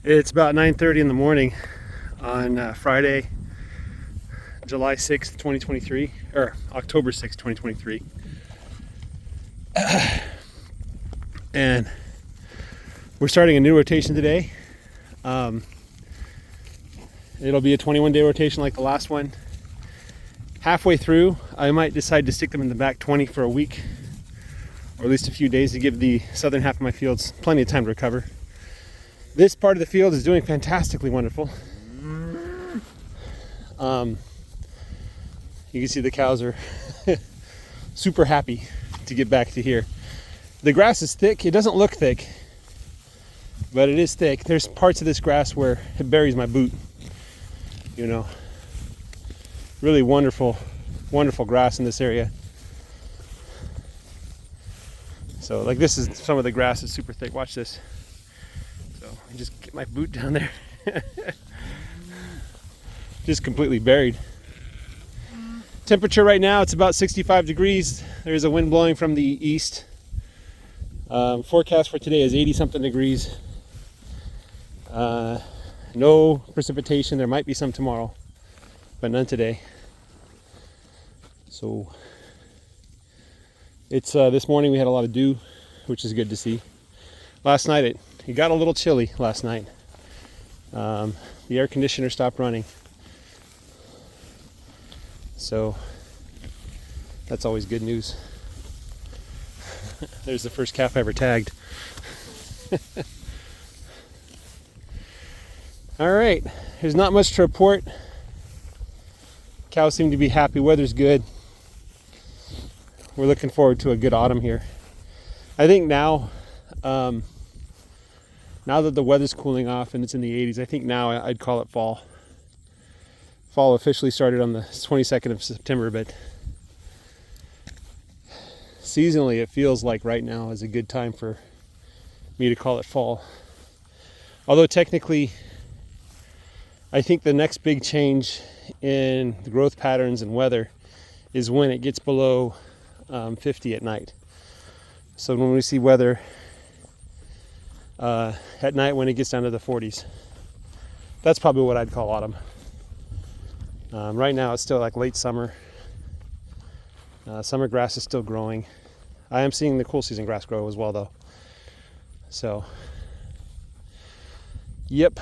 It's about 9:30 in the morning on Friday, July 6th, 2023, or October 6th, 2023. And we're starting a new rotation today. It'll be a 21-day rotation like the last one. Halfway through, I might decide to stick them in the back 20 for a week, or at least a few days, to give the southern half of my fields plenty of time to recover. This part of the field is doing fantastically wonderful. You can see the cows are super happy to get back to here. The grass is thick. It doesn't look thick, but it is thick. There's parts of this grass where it buries my boot. You know, really wonderful, wonderful grass in this area. So like this is some of the grass is super thick. Watch this. So I just get my boot down there. Just completely buried. Temperature right now, it's about 65 degrees. There's a wind blowing from the east. Forecast for today is 80 something degrees. No precipitation. There might be some tomorrow, but none today. So it's this morning we had a lot of dew, which is good to see. Last night it got a little chilly last night. The air conditioner stopped running. So that's always good news. There's the first calf I ever tagged. All right, there's not much to report. Cows seem to be happy, weather's good. We're looking forward to a good autumn here. I think now that the weather's cooling off and it's in the 80s, I think now I'd call it fall. Fall officially started on the 22nd of September, but seasonally it feels like right now is a good time for me to call it fall. Although technically, I think the next big change in the growth patterns and weather is when it gets below 50 at night. So when we see weather at night when it gets down to the 40s, that's probably what I'd call autumn. Right now it's still like late summer. Summer grass is still growing. I am seeing the cool season grass grow as well though. So, yep.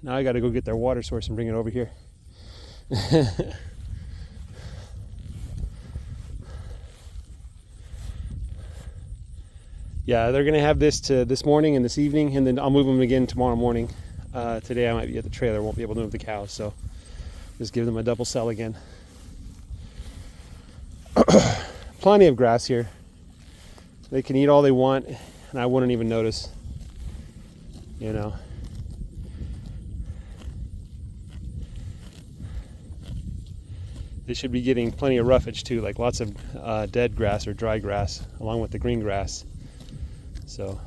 Now I got to go get their water source and bring it over here. Yeah, they're going to have this to this morning and this evening, and then I'll move them again tomorrow morning. Today I might be at the trailer, won't be able to move the cows, so just give them a double cell again. Plenty of grass here. They can eat all they want, and I wouldn't even notice, you know. They should be getting plenty of roughage too, like lots of dead grass or dry grass along with the green grass. So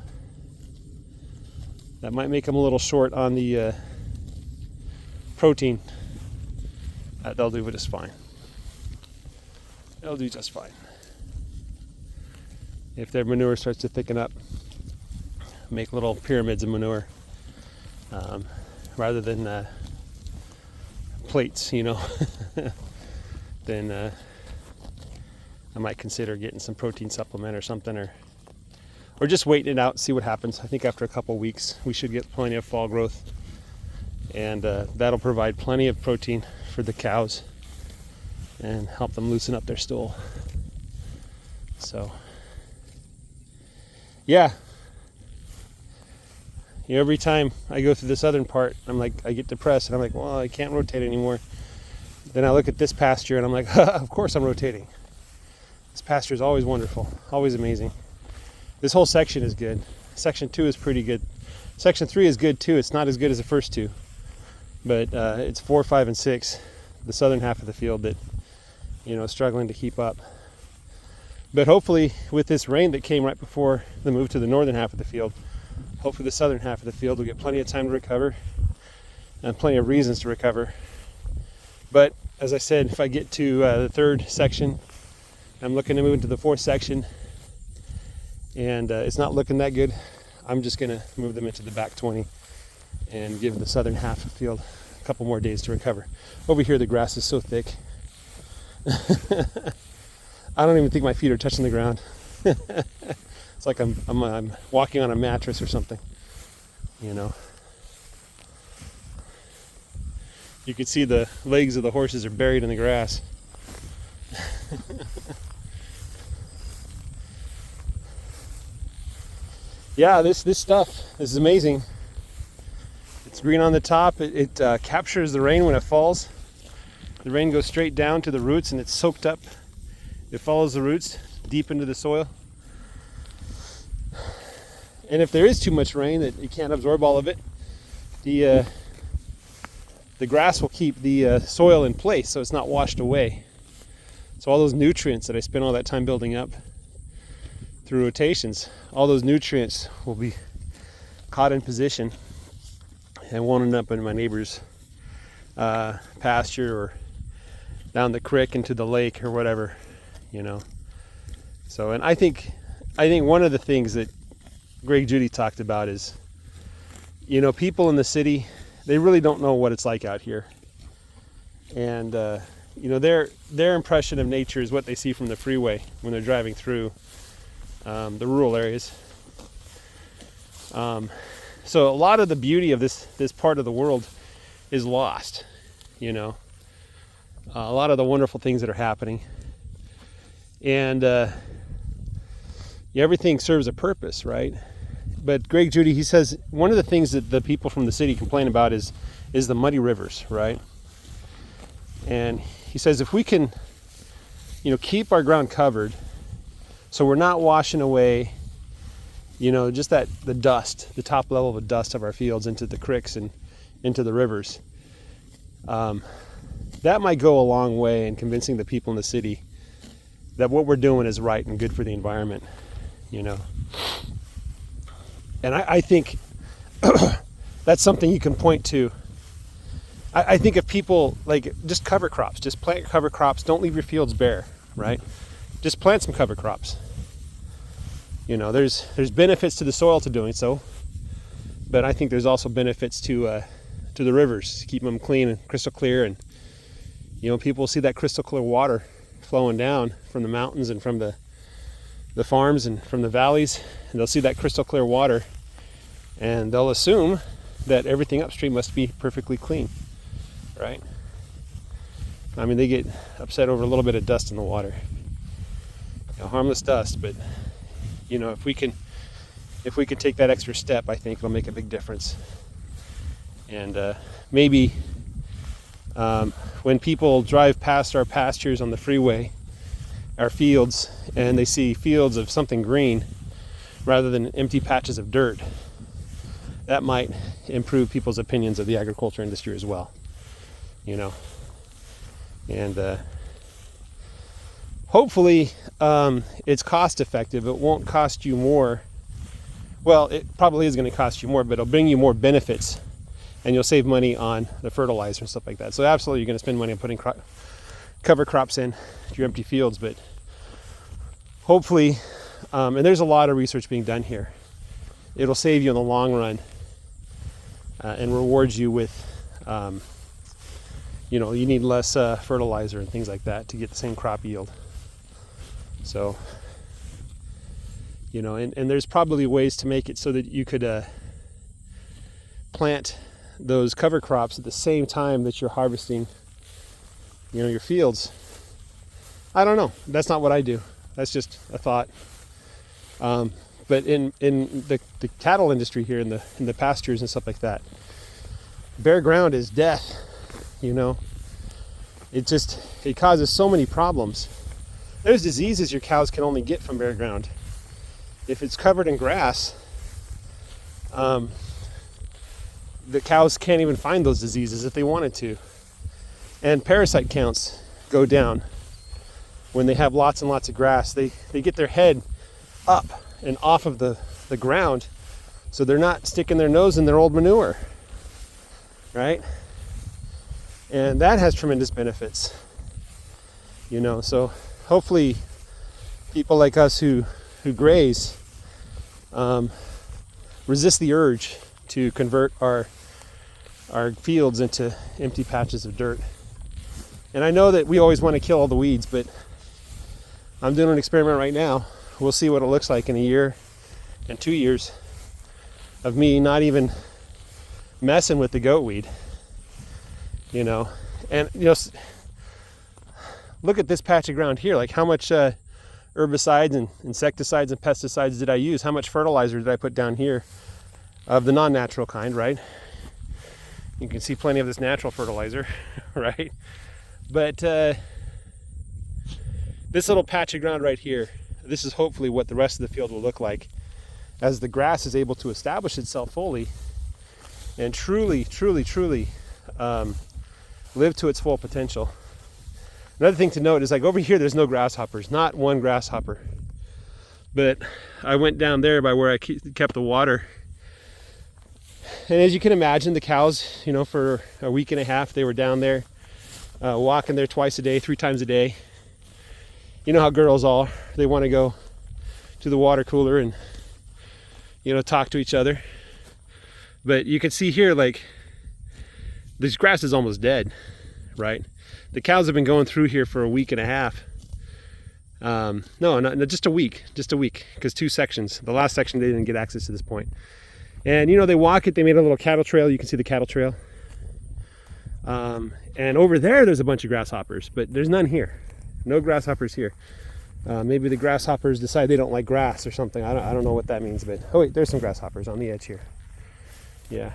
that might make them a little short on the protein. They'll do just fine. They'll do just fine. If their manure starts to thicken up, make little pyramids of manure rather than plates, you know. Then I might consider getting some protein supplement or something, or just waiting it out and see what happens. I think after a couple weeks we should get plenty of fall growth, and that'll provide plenty of protein for the cows and help them loosen up their stool. So yeah, you know, every time I go through the southern part, I'm like, I get depressed and I'm like, well, I can't rotate anymore. Then I look at this pasture and I'm like, of course I'm rotating. This pasture is always wonderful, always amazing. This whole section is good. Section 2 is pretty good. Section 3 is good too. It's not as good as the first two, but it's 4, 5, and 6, the southern half of the field, that, you know, struggling to keep up. But hopefully with this rain that came right before the move to the northern half of the field, hopefully the southern half of the field will get plenty of time to recover and plenty of reasons to recover. But as I said, if I get to the third section, I'm looking to move into the fourth section, and it's not looking that good, I'm just going to move them into the back 20 and give the southern half of the field a couple more days to recover. Over here the grass is so thick. I don't even think my feet are touching the ground. It's like I'm walking on a mattress or something, you know. You can see the legs of the horses are buried in the grass. Yeah, this stuff, this is amazing. It's green on the top. It captures the rain when it falls. The rain goes straight down to the roots and it's soaked up. It follows the roots deep into the soil. And if there is too much rain that it can't absorb all of it, the grass will keep the soil in place so it's not washed away. So all those nutrients that I spent all that time building up through rotations, all those nutrients will be caught in position and won't end up in my neighbor's pasture or down the creek into the lake or whatever, you know. So, and I think one of the things that Greg Judy talked about is, you know, people in the city, they really don't know what it's like out here. And you know, their impression of nature is what they see from the freeway when they're driving through the rural areas. So a lot of the beauty of this part of the world is lost, you know. A lot of the wonderful things that are happening. And everything serves a purpose, right? But Greg Judy, he says one of the things that the people from the city complain about is the muddy rivers, right? And he says if we can, you know, keep our ground covered so we're not washing away, you know, just the dust, the top level of the dust of our fields into the creeks and into the rivers, that might go a long way in convincing the people in the city that what we're doing is right and good for the environment, you know. And I think that's something you can point to. I think if people, like, just cover crops, just plant cover crops, don't leave your fields bare, right? Just plant some cover crops. You know, there's benefits to the soil to doing so, but I think there's also benefits to the rivers, keep them clean and crystal clear, and you know, people see that crystal clear water flowing down from the mountains and from the farms and from the valleys, and they'll see that crystal clear water and they'll assume that everything upstream must be perfectly clean, right? I mean, they get upset over a little bit of dust in the water, you know, harmless dust, but you know, if we can take that extra step, I think it'll make a big difference. And maybe when people drive past our pastures on the freeway, our fields, and they see fields of something green rather than empty patches of dirt, that might improve people's opinions of the agriculture industry as well, you know. And hopefully it's cost effective. It won't cost you more. Well, it probably is going to cost you more, but it'll bring you more benefits, and you'll save money on the fertilizer and stuff like that. So absolutely, you're going to spend money on putting cover crops in your empty fields, but hopefully, and there's a lot of research being done here, it'll save you in the long run and reward you with, you know, you need less fertilizer and things like that to get the same crop yield. So, you know, and there's probably ways to make it so that you could plant those cover crops at the same time that you're harvesting, you know, your fields. I don't know. That's not what I do. That's just a thought. But in the cattle industry here, in the pastures and stuff like that, bare ground is death. You know, it causes so many problems. There's diseases your cows can only get from bare ground. If it's covered in grass, the cows can't even find those diseases if they wanted to. And parasite counts go down when they have lots and lots of grass. They get their head up and off of the ground, so they're not sticking their nose in their old manure, right? And that has tremendous benefits, you know. So hopefully people like us who graze resist the urge to convert our our fields into empty patches of dirt. And I know that we always want to kill all the weeds, but I'm doing an experiment right now. We'll see what it looks like in a year and 2 years of me not even messing with the goat weed, you know. And you know, look at this patch of ground here. Like, how much herbicides and insecticides and pesticides did I use? How much fertilizer did I put down here of the non-natural kind, right? You can see plenty of this natural fertilizer, right? But this little patch of ground right here, this is hopefully what the rest of the field will look like as the grass is able to establish itself fully and truly live to its full potential. Another thing to note is, like, over here there's no grasshoppers, not one grasshopper. But I went down there by where I kept the water, and as you can imagine, the cows, you know, for a week and a half they were down there walking there twice a day, 3 times a day. You know how girls are, they want to go to the water cooler and, you know, talk to each other. But you can see here, like, this grass is almost dead, right? The cows have been going through here for a week and a half. No, just a week, because 2 sections. The last section they didn't get access to this point. And you know, they walk it, they made a little cattle trail. You can see the cattle trail. And over there's a bunch of grasshoppers, but there's none here. No grasshoppers here. Maybe the grasshoppers decide they don't like grass or something. I don't know what that means, but oh wait, there's some grasshoppers on the edge here. Yeah.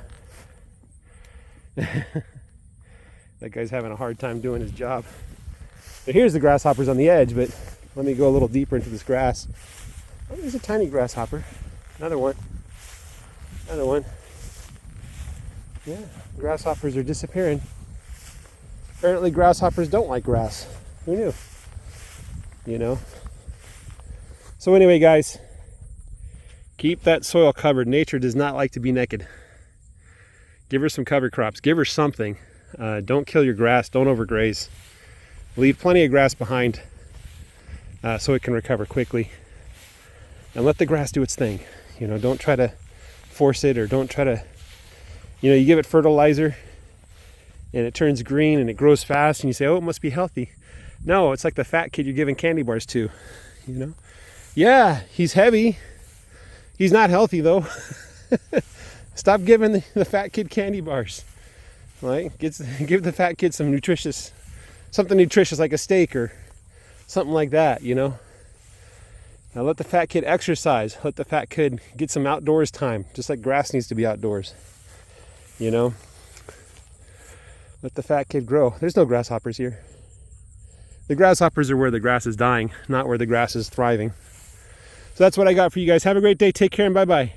That guy's having a hard time doing his job. But here's the grasshoppers on the edge, but let me go a little deeper into this grass. Oh, there's a tiny grasshopper. Another one. Another one. Yeah, grasshoppers are disappearing. Apparently grasshoppers don't like grass. Who knew? You know? So anyway, guys, keep that soil covered. Nature does not like to be naked. Give her some cover crops. Give her something. Don't kill your grass. Don't overgraze. Leave plenty of grass behind so it can recover quickly. And let the grass do its thing. You know, don't try to force it, or don't try to, you know, you give it fertilizer and it turns green and it grows fast and you say, oh, it must be healthy. No, it's like the fat kid you're giving candy bars to, you know. Yeah, he's heavy. He's not healthy though. Stop giving the fat kid candy bars. Right? Give the fat kid something nutritious like a steak or something like that, you know. Now let the fat kid exercise. Let the fat kid get some outdoors time, just like grass needs to be outdoors, you know. Let the fat kid grow. There's no grasshoppers here. The grasshoppers are where the grass is dying, not where the grass is thriving. So that's what I got for you guys. Have a great day. Take care and bye-bye.